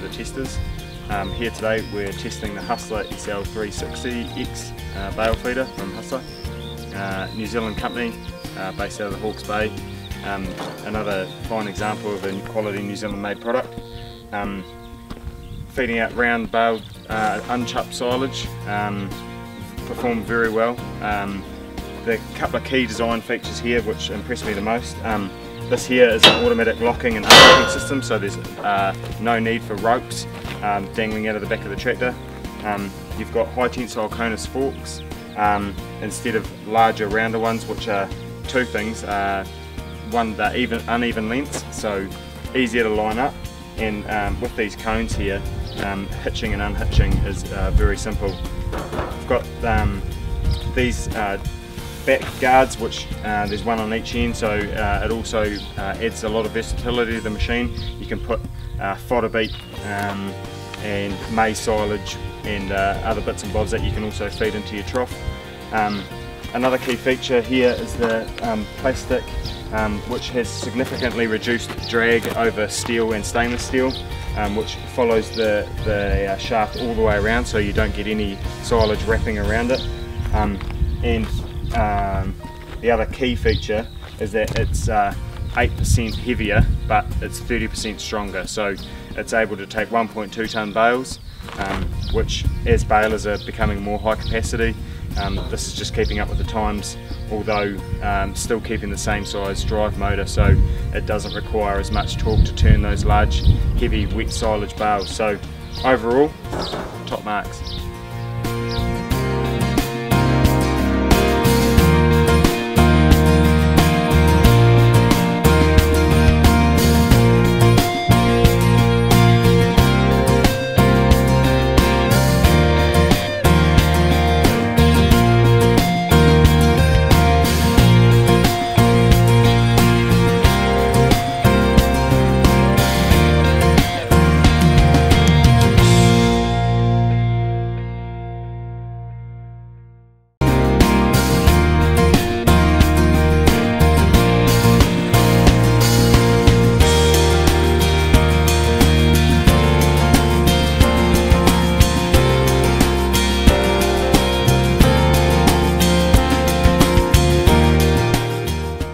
the testers. Here today we're testing the Hustler SL360X bale feeder from Hustler, New Zealand company based out of the Hawke's Bay. Another fine example of a quality New Zealand made product. Feeding out round baled unchopped silage, performed very well. The couple of key design features here which impressed me the most. This here is an automatic locking and unlocking system, so there's no need for ropes dangling out of the back of the tractor. You've got high tensile conus forks instead of larger rounder ones, which are two things. One, they're uneven lengths, so easier to line up, and with these cones here, hitching and unhitching is very simple. I've got these back guards, which there's one on each end, so it also adds a lot of versatility to the machine. You can put fodder beet and maize silage and other bits and bobs that you can also feed into your trough. Another key feature here is the plastic, which has significantly reduced drag over steel and stainless steel, which follows the shaft all the way around, so you don't get any silage wrapping around it. The other key feature is that it's 8% heavier, but it's 30% stronger, so it's able to take 1.2 tonne bales, which as balers are becoming more high capacity, this is just keeping up with the times, although still keeping the same size drive motor, so it doesn't require as much torque to turn those large heavy wet silage bales. So overall, top marks.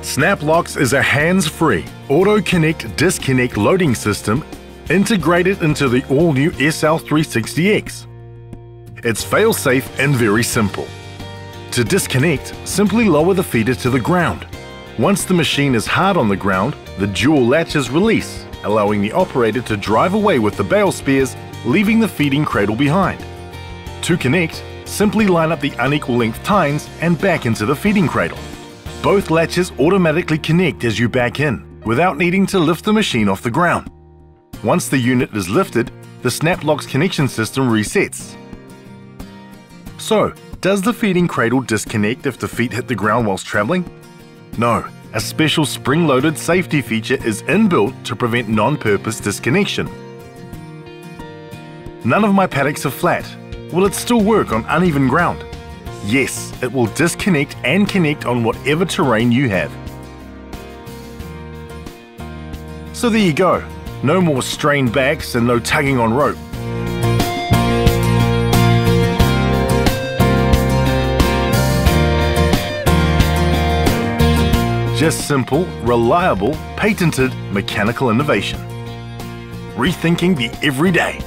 SnapLocks is a hands-free, auto-connect disconnect loading system integrated into the all-new SL360X. It's fail-safe and very simple. To disconnect, simply lower the feeder to the ground. Once the machine is hard on the ground, the dual latches release, allowing the operator to drive away with the bale spares, leaving the feeding cradle behind. To connect, simply line up the unequal length tines and back into the feeding cradle. Both latches automatically connect as you back in, without needing to lift the machine off the ground. Once the unit is lifted, the SnapLocks connection system resets. So, does the feeding cradle disconnect if the feet hit the ground whilst travelling? No, a special spring-loaded safety feature is inbuilt to prevent non-purpose disconnection. None of my paddocks are flat. Will it still work on uneven ground? Yes, it will disconnect and connect on whatever terrain you have. So there you go, no more strained backs and no tugging on rope. Just simple, reliable, patented mechanical innovation. Rethinking the everyday.